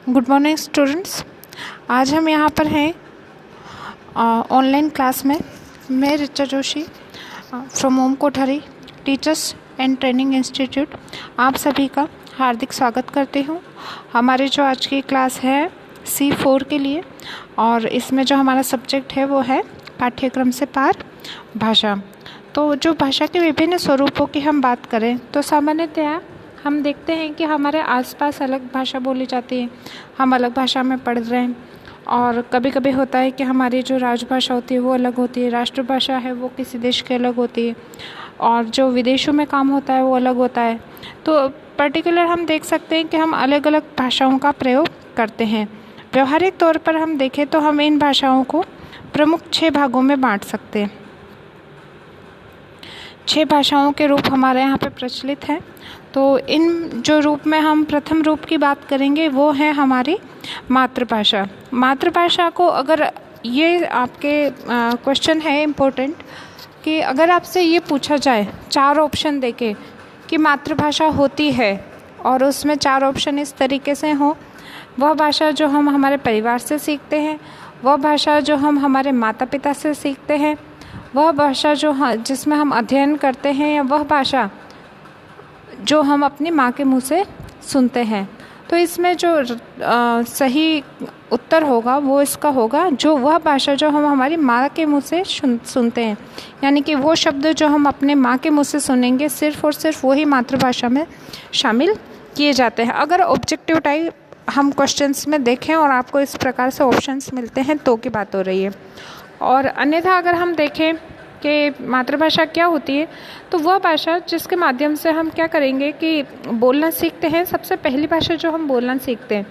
Good morning students. आज हम यहाँ पर हैं ऑनलाइन क्लास में। मैं Richa Joshi from Om Kothari teachers and training institute आप सभी का हार्दिक स्वागत करती हूँ। हमारी जो आज की क्लास है C4 के लिए, और इसमें जो हमारा सब्जेक्ट है वो है पाठ्यक्रम से पार भाषा। तो जो भाषा के विभिन्न स्वरूपों की हम बात करें तो सामान्यतया हम देखते हैं कि हमारे आसपास अलग भाषा बोली जाती है, हम अलग भाषा में पढ़ रहे हैं। और कभी कभी होता है कि हमारी जो राजभाषा होती है वो अलग होती है, राष्ट्रभाषा है वो किसी देश की अलग होती है, और जो विदेशों में काम होता है वो अलग होता है। तो पर्टिकुलर हम देख सकते हैं कि हम अलग अलग भाषाओं का प्रयोग करते हैं। व्यवहारिक तौर पर हम देखें तो हम इन भाषाओं को प्रमुख 6 भागों में बांट सकते हैं। 6 भाषाओं के रूप हमारे यहाँ पे प्रचलित हैं। तो इन जो रूप में हम प्रथम रूप की बात करेंगे वो है हमारी मातृभाषा। मातृभाषा को अगर ये आपके क्वेश्चन है इम्पोर्टेंट कि अगर आपसे ये पूछा जाए 4 ऑप्शन देके कि मातृभाषा होती है, और उसमें 4 ऑप्शन इस तरीके से हों: वह भाषा जो हम हमारे परिवार से सीखते हैं, वह भाषा जो हम हमारे माता पिता से सीखते हैं, वह भाषा जो जिसमें हम अध्ययन करते हैं, या वह भाषा जो हम अपनी माँ के मुंह से सुनते हैं। तो इसमें जो सही उत्तर होगा वो इसका होगा जो वह भाषा जो हम हमारी माँ के मुंह से सुनते हैं, यानी कि वो शब्द जो हम अपने माँ के मुंह से सुनेंगे सिर्फ़ और सिर्फ वही मातृभाषा में शामिल किए जाते हैं। अगर ऑब्जेक्टिव टाइप हम क्वेश्चंस में देखें और आपको इस प्रकार से ऑप्शंस मिलते हैं तो की बात हो रही है। और अन्यथा अगर हम देखें कि मातृभाषा क्या होती है, तो वह भाषा जिसके माध्यम से हम क्या करेंगे कि बोलना सीखते हैं। सबसे पहली भाषा जो हम बोलना सीखते हैं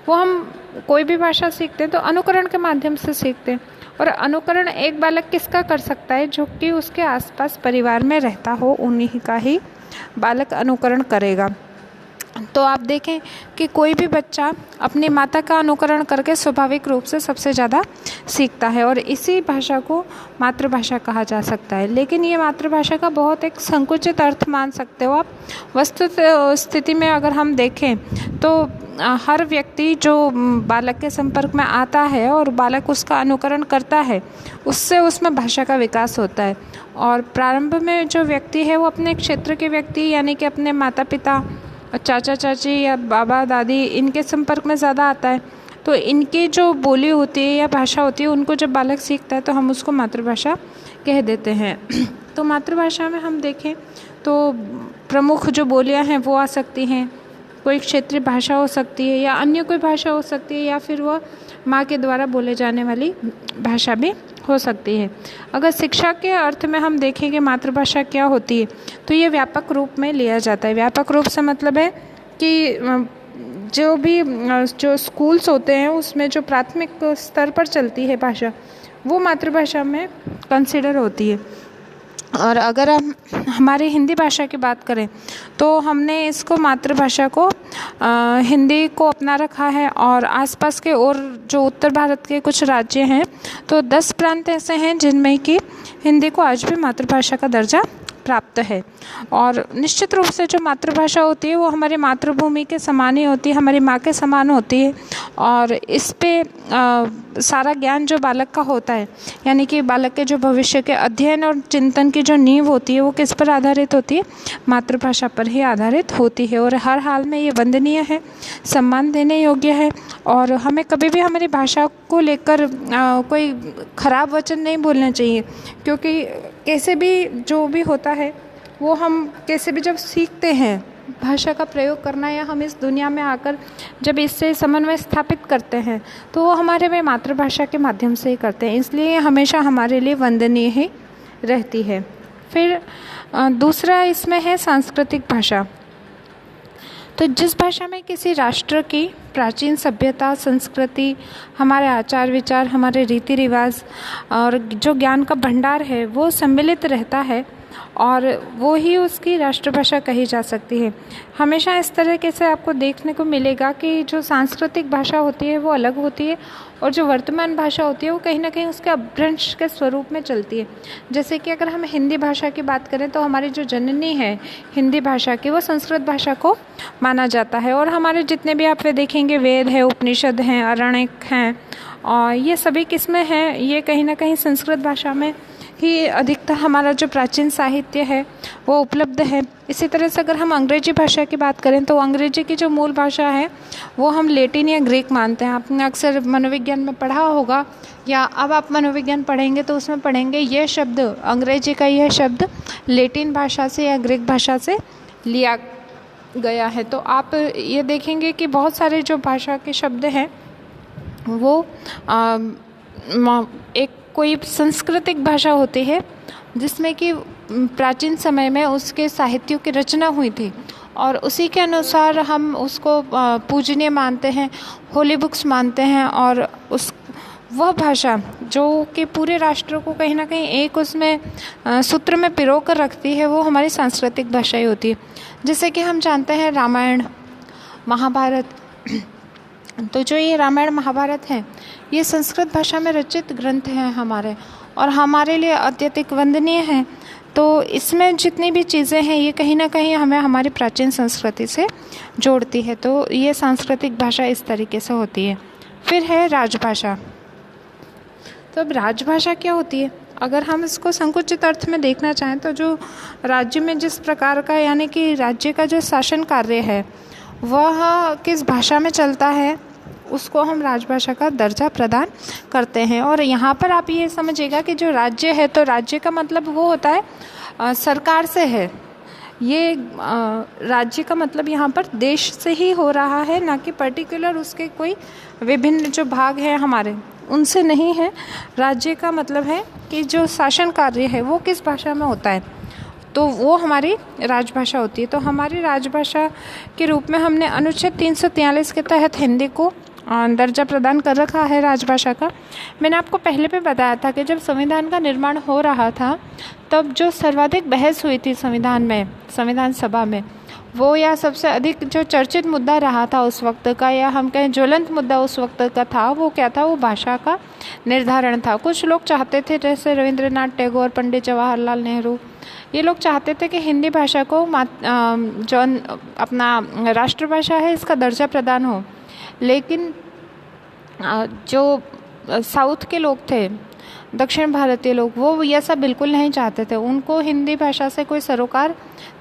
वो हम कोई भी भाषा सीखते हैं तो अनुकरण के माध्यम से सीखते हैं। और अनुकरण एक बालक किसका कर सकता है? जो कि उसके आसपास परिवार में रहता हो, उन्हीं का ही बालक अनुकरण करेगा। तो आप देखें कि कोई भी बच्चा अपनी माता का अनुकरण करके स्वाभाविक रूप से सबसे ज़्यादा सीखता है, और इसी भाषा को मातृभाषा कहा जा सकता है। लेकिन ये मातृभाषा का बहुत एक संकुचित अर्थ मान सकते हो आप। वस्तुत स्थिति में अगर हम देखें तो हर व्यक्ति जो बालक के संपर्क में आता है और बालक उसका अनुकरण करता है, उससे उसमें भाषा का विकास होता है। और प्रारंभ में जो व्यक्ति है वो अपने क्षेत्र के व्यक्ति, यानी कि अपने माता पिता, चाचा चाची या बाबा दादी, इनके संपर्क में ज़्यादा आता है। तो इनकी जो बोली होती है या भाषा होती है, उनको जब बालक सीखता है तो हम उसको मातृभाषा कह देते हैं। तो मातृभाषा में हम देखें तो प्रमुख जो बोलियां हैं वो आ सकती हैं, कोई क्षेत्रीय भाषा हो सकती है, या अन्य कोई भाषा हो सकती है, या फिर वह माँ के द्वारा बोले जाने वाली भाषा भी हो सकती है। अगर शिक्षा के अर्थ में हम देखें कि मातृभाषा क्या होती है, तो ये व्यापक रूप में लिया जाता है। व्यापक रूप से मतलब है कि जो स्कूल्स होते हैं उसमें जो प्राथमिक स्तर पर चलती है भाषा, वो मातृभाषा में कंसिडर होती है। और अगर हम हमारी हिंदी भाषा की बात करें तो हमने इसको मातृभाषा को हिंदी को अपना रखा है। और आसपास के और जो उत्तर भारत के कुछ राज्य हैं तो 10 प्रांत ऐसे हैं जिनमें कि हिंदी को आज भी मातृभाषा का दर्जा प्राप्त है। और निश्चित रूप से जो मातृभाषा होती है वो हमारी मातृभूमि के समान ही होती है, हमारी माँ के समान होती है। और इस पे सारा ज्ञान जो बालक का होता है, यानी कि बालक के जो भविष्य के अध्ययन और चिंतन की जो नींव होती है वो किस पर आधारित होती है? मातृभाषा पर ही आधारित होती है। और हर हाल में ये वंदनीय है, सम्मान देने योग्य है। और हमें कभी भी हमारी भाषा को लेकर कोई ख़राब वचन नहीं बोलना चाहिए, क्योंकि कैसे भी जो भी होता है वो हम कैसे भी जब सीखते हैं भाषा का प्रयोग करना, या हम इस दुनिया में आकर जब इससे समन्वय स्थापित करते हैं तो वो हमारे में मातृभाषा के माध्यम से ही करते हैं, इसलिए हमेशा हमारे लिए वंदनीय ही रहती है। फिर दूसरा इसमें है सांस्कृतिक भाषा। तो जिस भाषा में किसी राष्ट्र की प्राचीन सभ्यता, संस्कृति, हमारे आचार विचार, हमारे रीति रिवाज और जो ज्ञान का भंडार है वो सम्मिलित रहता है, और वो ही उसकी राष्ट्रभाषा कही जा सकती है। हमेशा इस तरीके से आपको देखने को मिलेगा कि जो सांस्कृतिक भाषा होती है वो अलग होती है और जो वर्तमान भाषा होती है वो कहीं ना कहीं उसके अपभ्रंश के स्वरूप में चलती है। जैसे कि अगर हम हिंदी भाषा की बात करें तो हमारी जो जननी है हिंदी भाषा की, वो संस्कृत भाषा को माना जाता है। और हमारे जितने भी आप देखेंगे वेद है, उपनिषद हैं, आरण्यक हैं, और ये सभी किस्में हैं, ये कहीं ना कहीं संस्कृत भाषा में ही अधिकतर हमारा जो प्राचीन साहित्य है वो उपलब्ध है। इसी तरह से अगर हम अंग्रेजी भाषा की बात करें तो अंग्रेजी की जो मूल भाषा है वो हम लैटिन या ग्रीक मानते हैं। आपने अक्सर मनोविज्ञान में पढ़ा होगा या अब आप मनोविज्ञान पढ़ेंगे तो उसमें पढ़ेंगे ये शब्द, अंग्रेजी का यह शब्द लैटिन भाषा से या ग्रीक भाषा से लिया गया है। तो आप ये देखेंगे कि बहुत सारे जो भाषा के शब्द हैं वो एक कोई सांस्कृतिक भाषा होती है जिसमें कि प्राचीन समय में उसके साहित्यों की रचना हुई थी और उसी के अनुसार हम उसको पूजनीय मानते हैं, होली बुक्स मानते हैं। और उस वह भाषा जो कि पूरे राष्ट्र को कहीं ना कहीं एक उसमें सूत्र में पिरो कर रखती है, वो हमारी सांस्कृतिक भाषा ही होती है। जैसे कि हम जानते हैं रामायण महाभारत, तो जो ये रामायण महाभारत हैं ये संस्कृत भाषा में रचित ग्रंथ हैं हमारे और हमारे लिए अत्यधिक वंदनीय हैं। तो इसमें जितनी भी चीज़ें हैं ये कहीं ना कहीं हमें हमारी प्राचीन संस्कृति से जोड़ती है। तो ये सांस्कृतिक भाषा इस तरीके से होती है। फिर है राजभाषा। तो अब राजभाषा क्या होती है? अगर हम इसको संकुचित अर्थ में देखना चाहें तो जो राज्य में जिस प्रकार का, यानी कि राज्य का जो शासन कार्य है वह किस भाषा में चलता है, उसको हम राजभाषा का दर्जा प्रदान करते हैं। और यहाँ पर आप ये समझिएगा कि जो राज्य है तो राज्य का मतलब वो होता है सरकार से है। ये राज्य का मतलब यहाँ पर देश से ही हो रहा है, ना कि पर्टिकुलर उसके कोई विभिन्न जो भाग हैं हमारे उनसे नहीं है। राज्य का मतलब है कि जो शासन कार्य है वो किस भाषा में होता है, तो वो हमारी राजभाषा होती है। तो हमारी राजभाषा के रूप में हमने अनुच्छेद 343 के तहत हिंदी को दर्जा प्रदान कर रखा है राजभाषा का। मैंने आपको पहले भी बताया था कि जब संविधान का निर्माण हो रहा था तब जो सर्वाधिक बहस हुई थी संविधान में, संविधान सभा में, वो या सबसे अधिक जो चर्चित मुद्दा रहा था उस वक्त का, या हम कहें ज्वलंत मुद्दा उस वक्त का था, वो क्या था? वो भाषा का निर्धारण था। कुछ लोग चाहते थे, जैसे रविंद्रनाथ टैगोर, पंडित जवाहरलाल नेहरू, ये लोग चाहते थे कि हिंदी भाषा को जो अपना राष्ट्रभाषा है इसका दर्जा प्रदान हो। लेकिन जो साउथ के लोग थे, दक्षिण भारतीय लोग, वो ये सब बिल्कुल नहीं चाहते थे। उनको हिंदी भाषा से कोई सरोकार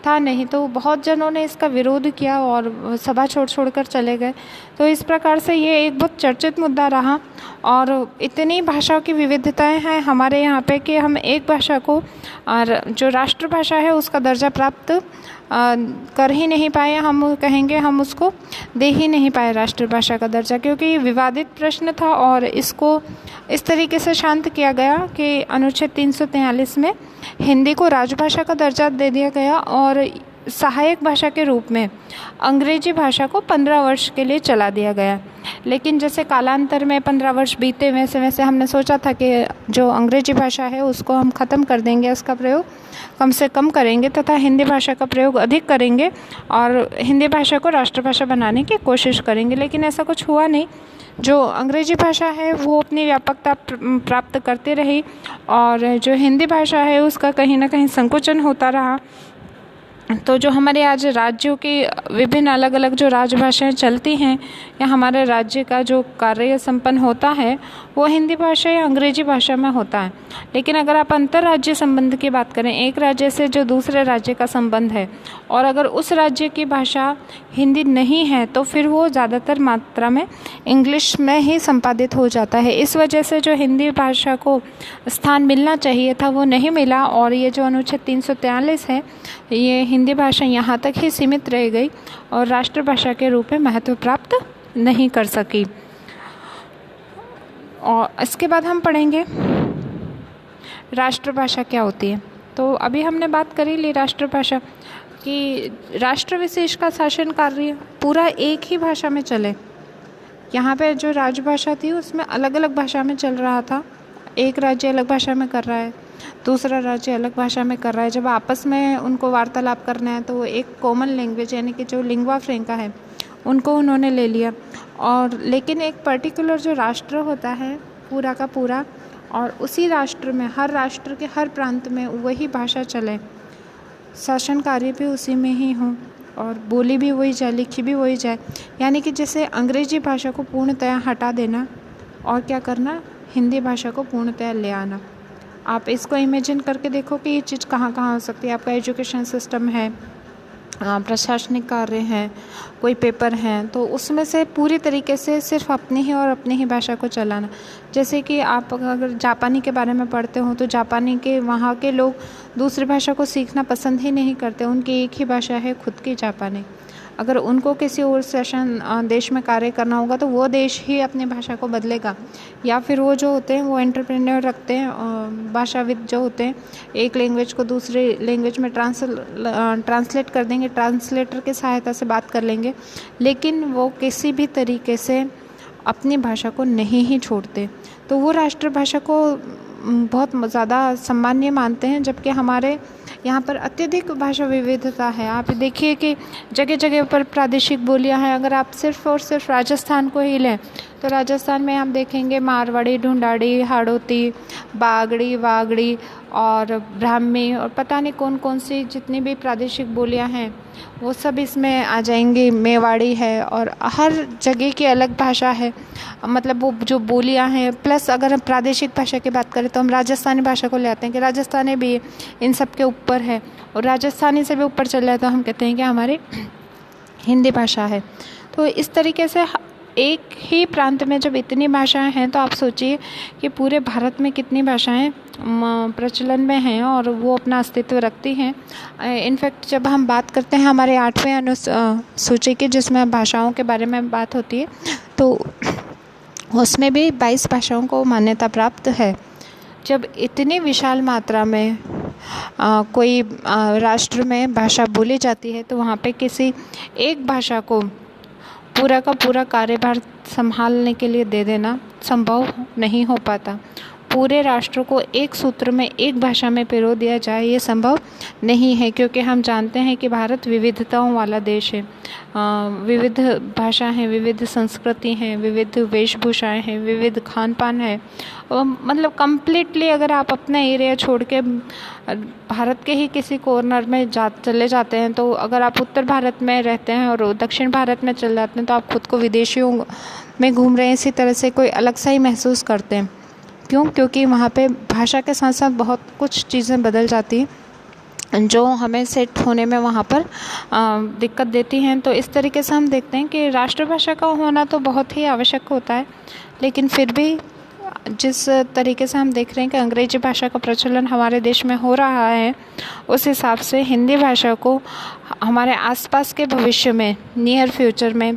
था नहीं, तो बहुत जनों ने इसका विरोध किया और सभा छोड़ कर चले गए। तो इस प्रकार से ये एक बहुत चर्चित मुद्दा रहा। और इतनी भाषाओं की विविधताएं हैं हमारे यहाँ पे कि हम एक भाषा को जो राष्ट्रभाषा है उसका दर्जा प्राप्त कर ही नहीं पाए। हम कहेंगे हम उसको दे ही नहीं पाए राष्ट्रभाषा का दर्जा, क्योंकि ये विवादित प्रश्न था और इसको इस तरीके से शांत किया गया कि अनुच्छेद 343 में हिंदी को राजभाषा का दर्जा दे दिया गया और सहायक भाषा के रूप में अंग्रेजी भाषा को 15 वर्ष के लिए चला दिया गया। लेकिन जैसे कालांतर में 15 वर्ष बीते, वैसे वैसे हमने सोचा था कि जो अंग्रेजी भाषा है उसको हम ख़त्म कर देंगे, उसका प्रयोग कम से कम करेंगे तथा हिंदी भाषा का प्रयोग अधिक करेंगे और हिंदी भाषा को राष्ट्रभाषा बनाने की कोशिश करेंगे। लेकिन ऐसा कुछ हुआ नहीं। जो अंग्रेजी भाषा है वो अपनी व्यापकता प्राप्त करती रही और जो हिंदी भाषा है उसका कहीं ना कहीं संकुचन होता रहा। तो जो हमारे आज राज्यों की विभिन्न अलग अलग जो राजभाषाएं चलती हैं या हमारे राज्य का जो कार्य संपन्न होता है वो हिंदी भाषा या अंग्रेजी भाषा में होता है। लेकिन अगर आप अंतर्राज्यीय संबंध की बात करें, एक राज्य से जो दूसरे राज्य का संबंध है और अगर उस राज्य की भाषा हिंदी नहीं है तो फिर वो ज़्यादातर मात्रा में इंग्लिश में ही संपादित हो जाता है। इस वजह से जो हिंदी भाषा को स्थान मिलना चाहिए था वो नहीं मिला और ये जो अनुच्छेद 343 है ये हिंदी भाषा यहाँ तक ही सीमित रह गई और राष्ट्रभाषा के रूप में महत्व प्राप्त नहीं कर सकी। और इसके बाद हम पढ़ेंगे राष्ट्रभाषा क्या होती है। तो अभी हमने बात करी ली राष्ट्रभाषा कि राष्ट्र विशेष का शासन कार्य पूरा एक ही भाषा में चले। यहाँ पे जो राजभाषा थी उसमें अलग अलग भाषा में चल रहा था, एक राज्य अलग भाषा में कर रहा है, दूसरा राज्य अलग भाषा में कर रहा है, जब आपस में उनको वार्तालाप करना है तो वो एक कॉमन लैंग्वेज यानी कि जो लिंग्वा फ्रैंका है उनको उन्होंने ले लिया। और लेकिन एक पर्टिकुलर जो राष्ट्र होता है पूरा का पूरा, और उसी राष्ट्र में हर राष्ट्र के हर प्रांत में वही भाषा चले, शासन कार्य भी उसी में ही हो और बोली भी वही जाए, लिखी भी वही जाए। यानी कि जैसे अंग्रेजी भाषा को पूर्णतया हटा देना और क्या करना, हिंदी भाषा को पूर्णतया ले आना। आप इसको इमेजिन करके देखो कि ये चीज़ कहाँ कहाँ हो सकती है। आपका एजुकेशन सिस्टम है, प्रशासनिक कार्य हैं, कोई पेपर हैं, तो उसमें से पूरी तरीके से सिर्फ अपनी ही और अपनी ही भाषा को चलाना। जैसे कि आप अगर जापानी के बारे में पढ़ते हो तो जापानी के वहाँ के लोग दूसरी भाषा को सीखना पसंद ही नहीं करते, उनकी एक ही भाषा है खुद की जापानी। अगर उनको किसी और देश में कार्य करना होगा तो वो देश ही अपनी भाषा को बदलेगा, या फिर वो जो होते हैं वो एंटरप्रेन्योर रखते हैं, भाषाविद जो होते हैं, एक लैंग्वेज को दूसरे लैंग्वेज में ट्रांसलेट कर देंगे, ट्रांसलेटर की सहायता से बात कर लेंगे, लेकिन वो किसी भी तरीके से अपनी भाषा को नहीं ही छोड़ते। तो वो राष्ट्रभाषा को बहुत ज़्यादा सम्मान्य मानते हैं, जबकि हमारे यहाँ पर अत्यधिक भाषा विविधता है। आप देखिए कि जगह जगह पर प्रादेशिक बोलियाँ हैं। अगर आप सिर्फ और सिर्फ राजस्थान को ही लें तो राजस्थान में आप देखेंगे मारवाड़ी, ढूंढाड़ी, हाड़ौती, बागड़ी, वागड़ी और ब्राह्मी और पता नहीं कौन कौन सी जितनी भी प्रादेशिक बोलियाँ हैं वो सब इसमें आ जाएंगी। मेवाड़ी है और हर जगह की अलग भाषा है, मतलब वो जो बोलियाँ हैं। प्लस अगर हम प्रादेशिक भाषा की बात करें तो हम राजस्थानी भाषा को ले आते हैं कि राजस्थानी भी इन सब के ऊपर है, और राजस्थानी से भी ऊपर चल जाए तो हम कहते हैं कि हमारी हिंदी भाषा है। तो इस तरीके से एक ही प्रांत में जब इतनी भाषाएं हैं तो आप सोचिए कि पूरे भारत में कितनी भाषाएं प्रचलन में हैं और वो अपना अस्तित्व रखती हैं। इनफैक्ट जब हम बात करते हैं हमारे 8वें अनुसूची की, जिसमें भाषाओं के बारे में बात होती है, तो उसमें भी 22 भाषाओं को मान्यता प्राप्त है। जब इतनी विशाल मात्रा में कोई राष्ट्र में भाषा बोली जाती है तो वहाँ पे किसी एक भाषा को पूरा का पूरा कार्यभार संभालने के लिए दे देना संभव नहीं हो पाता। पूरे राष्ट्र को एक सूत्र में एक भाषा में पिरो दिया जाए ये संभव नहीं है, क्योंकि हम जानते हैं कि भारत विविधताओं वाला देश है। विविध भाषा हैं, विविध संस्कृति हैं, विविध वेशभूषाएं हैं, विविध खान पान है। मतलब कम्प्लीटली अगर आप अपना एरिया छोड़ के भारत के ही किसी कॉर्नर में चले जाते हैं, तो अगर आप उत्तर भारत में रहते हैं और दक्षिण भारत में चले जाते हैं तो आप खुद को विदेशियों में घूम रहे हैं, इसी तरह से कोई अलग सा ही महसूस करते हैं। क्यों? क्योंकि वहाँ पे भाषा के साथ साथ बहुत कुछ चीज़ें बदल जाती हैं जो हमें सेट होने में वहाँ पर दिक्कत देती हैं। तो इस तरीके से हम देखते हैं कि राष्ट्रभाषा का होना तो बहुत ही आवश्यक होता है, लेकिन फिर भी जिस तरीके से हम देख रहे हैं कि अंग्रेजी भाषा का प्रचलन हमारे देश में हो रहा है, उस हिसाब से हिंदी भाषा को हमारे आसपास के भविष्य में, नियर फ्यूचर में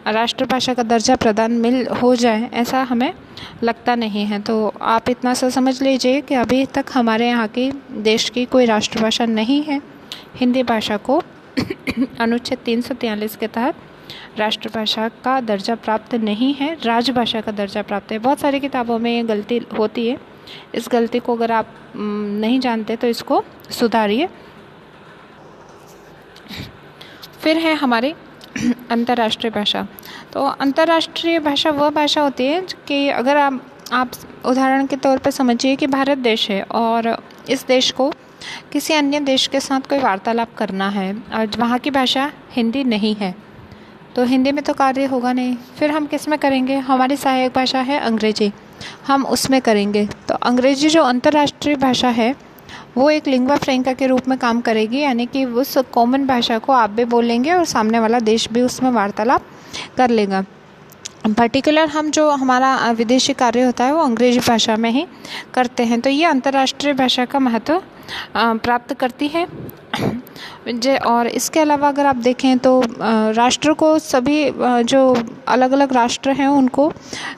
राष्ट्रभाषा का दर्जा प्रदान हो जाए, ऐसा हमें लगता नहीं है। तो आप इतना सा समझ लीजिए कि अभी तक हमारे यहाँ की देश की कोई राष्ट्रभाषा नहीं है। हिंदी भाषा को अनुच्छेद 343 के तहत राष्ट्रभाषा का दर्जा प्राप्त नहीं है, राजभाषा का दर्जा प्राप्त है। बहुत सारी किताबों में ये गलती होती है। इस गलती को अगर आप नहीं जानते तो इसको सुधारिए। फिर है हमारी अंतर्राष्ट्रीय भाषा। तो अंतर्राष्ट्रीय भाषा वह भाषा होती है कि अगर आप उदाहरण के तौर पर समझिए कि भारत देश है और इस देश को किसी अन्य देश के साथ कोई वार्तालाप करना है और वहाँ की भाषा हिंदी नहीं है, तो हिंदी में तो कार्य होगा नहीं। फिर हम किस में करेंगे? हमारी सहायक भाषा है अंग्रेजी, हम उसमें करेंगे। तो अंग्रेजी जो अंतर्राष्ट्रीय भाषा है वो एक लिंग्वा फ्रैंका के रूप में काम करेगी, यानी कि उस कॉमन भाषा को आप भी बोलेंगे और सामने वाला देश भी उसमें वार्तालाप कर लेगा। पर्टिकुलर हम जो हमारा विदेशी कार्य होता है वो अंग्रेजी भाषा में ही करते हैं। तो ये अंतर्राष्ट्रीय भाषा का महत्व प्राप्त करती है। और इसके अलावा अगर आप देखें तो राष्ट्र को सभी जो अलग अलग राष्ट्र हैं उनको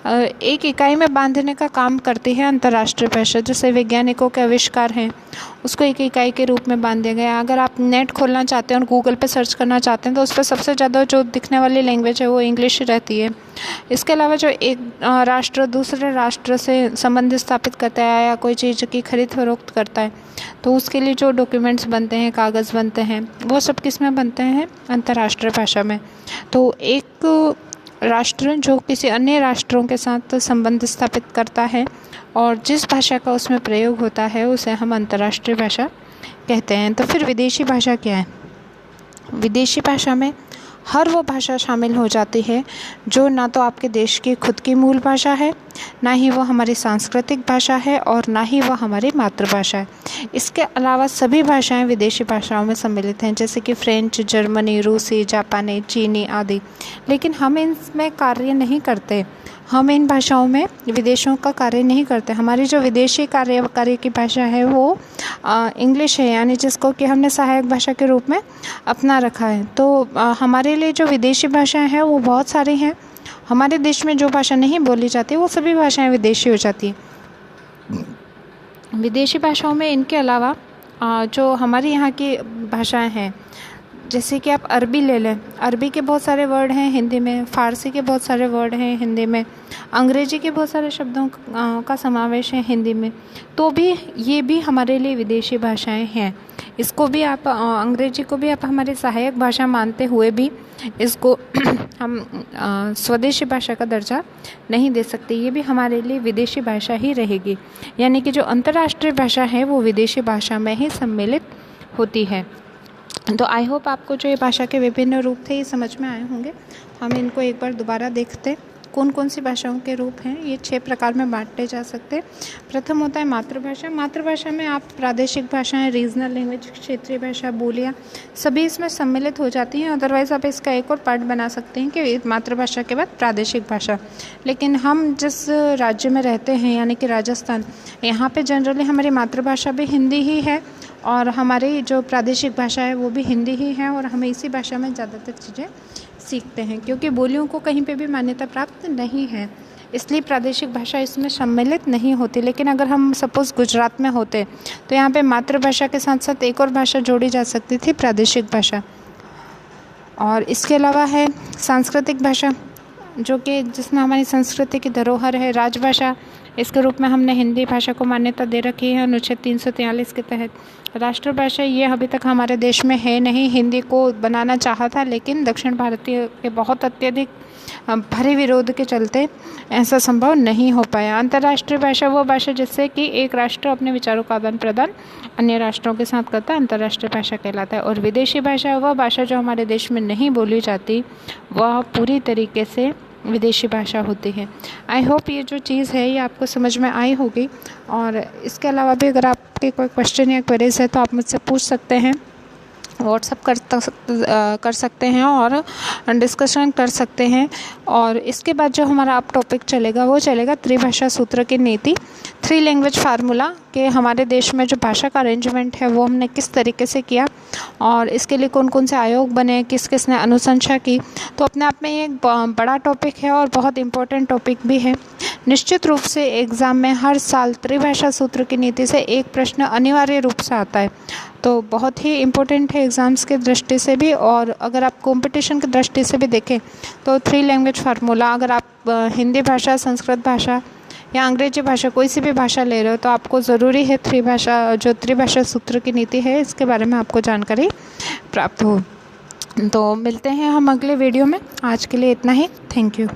एक इकाई में बांधने का काम करती है अंतर्राष्ट्रीय भाषा। जैसे वैज्ञानिकों के आविष्कार हैं उसको एक इकाई के रूप में बांध दिया गया। अगर आप नेट खोलना चाहते हैं और गूगल पे सर्च करना चाहते हैं तो उस पर सबसे ज़्यादा जो दिखने वाली लैंग्वेज है वो इंग्लिश रहती है। इसके अलावा जो एक राष्ट्र दूसरे राष्ट्र से संबंध स्थापित करता है या कोई चीज़ की खरीद फरोख्त करता है तो उसके लिए जो डॉक्यूमेंट्स बनते हैं, कागज़ बनते हैं, वो सब किस में बनते हैं? अंतर्राष्ट्रीय भाषा में। तो एक राष्ट्र जो किसी अन्य राष्ट्रों के साथ संबंध स्थापित करता है और जिस भाषा का उसमें प्रयोग होता है उसे हम अंतर्राष्ट्रीय भाषा कहते हैं। तो फिर विदेशी भाषा क्या है? विदेशी भाषा में हर वो भाषा शामिल हो जाती है जो ना तो आपके देश की खुद की मूल भाषा है, ना ही वो हमारी सांस्कृतिक भाषा है और ना ही वो हमारी मातृभाषा है। इसके अलावा सभी भाषाएं विदेशी भाषाओं में सम्मिलित हैं, जैसे कि फ्रेंच, जर्मनी, रूसी, जापानी, चीनी आदि। लेकिन हम इनमें कार्य नहीं करते, हम इन भाषाओं में विदेशों का कार्य नहीं करते। हमारी जो विदेशी कार्य की भाषा है वो इंग्लिश है, यानी जिसको कि हमने सहायक भाषा के रूप में अपना रखा है। तो हमारे लिए जो विदेशी भाषाएं हैं वो बहुत सारी हैं। हमारे देश में जो भाषा नहीं बोली जाती वो सभी भाषाएं विदेशी हो जाती हैं। विदेशी भाषाओं में इनके अलावा जो हमारे यहाँ की भाषाएं हैं, जैसे कि आप अरबी ले लें, अरबी के बहुत सारे वर्ड हैं हिंदी में, फ़ारसी के बहुत सारे वर्ड हैं हिंदी में, अंग्रेजी के बहुत सारे शब्दों का समावेश है हिंदी में। तो भी ये भी हमारे लिए विदेशी भाषाएं हैं। इसको भी आप अंग्रेजी को भी आप हमारी सहायक भाषा मानते हुए भी इसको हम स्वदेशी भाषा का दर्जा नहीं दे सकते। ये भी हमारे लिए विदेशी भाषा ही रहेगी, यानी कि जो अंतर्राष्ट्रीय भाषा है वो विदेशी भाषा में ही सम्मिलित होती है। तो आई होप आपको जो ये भाषा के विभिन्न रूप थे ये समझ में आए होंगे। हम इनको एक बार दोबारा देखते कौन कौन सी भाषाओं के रूप हैं। ये 6 प्रकार में बांटे जा सकते हैं। प्रथम होता है मातृभाषा। मातृभाषा में आप प्रादेशिक भाषाएं, रीजनल लैंग्वेज, क्षेत्रीय भाषा, बोलियाँ सभी इसमें सम्मिलित हो जाती हैं। अदरवाइज़ आप इसका एक और पार्ट बना सकते हैं कि मातृभाषा के बाद प्रादेशिक भाषा। लेकिन हम जिस राज्य में रहते हैं यानी कि राजस्थान, यहाँ पर जनरली हमारी मातृभाषा भी हिंदी ही है और हमारी जो प्रादेशिक भाषा है वो भी हिंदी ही है और हमें इसी भाषा में ज़्यादातर चीज़ें सीखते हैं, क्योंकि बोलियों को कहीं पे भी मान्यता प्राप्त नहीं है, इसलिए प्रादेशिक भाषा इसमें सम्मिलित नहीं होती। लेकिन अगर हम सपोज़ गुजरात में होते तो यहाँ पे मातृभाषा के साथ साथ एक और भाषा जोड़ी जा सकती थी, प्रादेशिक भाषा। और इसके अलावा है सांस्कृतिक भाषा, जो कि जिसमें हमारी संस्कृति की धरोहर है। राजभाषा, इसके रूप में हमने हिंदी भाषा को मान्यता दे रखी है अनुच्छेद 343 के तहत। राष्ट्रभाषा ये अभी तक हमारे देश में है नहीं, हिंदी को बनाना चाहा था लेकिन दक्षिण भारतीय के बहुत अत्यधिक भारी विरोध के चलते ऐसा संभव नहीं हो पाया। अंतर्राष्ट्रीय भाषा वो भाषा जिससे कि एक राष्ट्र अपने विचारों का आदान प्रदान अन्य राष्ट्रों के साथ करता है, अंतर्राष्ट्रीय भाषा कहलाता है। और विदेशी भाषा वह भाषा जो हमारे देश में नहीं बोली जाती, वह पूरी तरीके से विदेशी भाषा होती है। आई होप ये जो चीज़ है ये आपको समझ में आई होगी। और इसके अलावा भी अगर आपके कोई क्वेश्चन या क्वेरीज है तो आप मुझसे पूछ सकते हैं, व्हाट्सअप कर सकते हैं और डिस्कशन कर सकते हैं। और इसके बाद जो हमारा अब टॉपिक चलेगा वो चलेगा त्रिभाषा सूत्र की नीति, 3 लैंग्वेज फार्मूला, कि हमारे देश में जो भाषा का अरेंजमेंट है वो हमने किस तरीके से किया और इसके लिए कौन कौन से आयोग बने, किस किस ने अनुशंसा की। तो अपने आप में ये एक बड़ा टॉपिक है और बहुत इम्पोर्टेंट टॉपिक भी है। निश्चित रूप से एग्ज़ाम में हर साल त्रिभाषा सूत्र की नीति से एक प्रश्न अनिवार्य रूप से आता है, तो बहुत ही इम्पोर्टेंट है एग्ज़ाम्स की दृष्टि से भी। और अगर आप कंपटीशन की दृष्टि से भी देखें तो 3 लैंग्वेज फार्मूला, अगर आप हिंदी भाषा, संस्कृत भाषा या अंग्रेजी भाषा कोई सी भी भाषा ले रहे हो तो आपको ज़रूरी है त्रिभाषा सूत्र की नीति है इसके बारे में आपको जानकारी प्राप्त हो। तो मिलते हैं हम अगले वीडियो में। आज के लिए इतना ही। Thank you.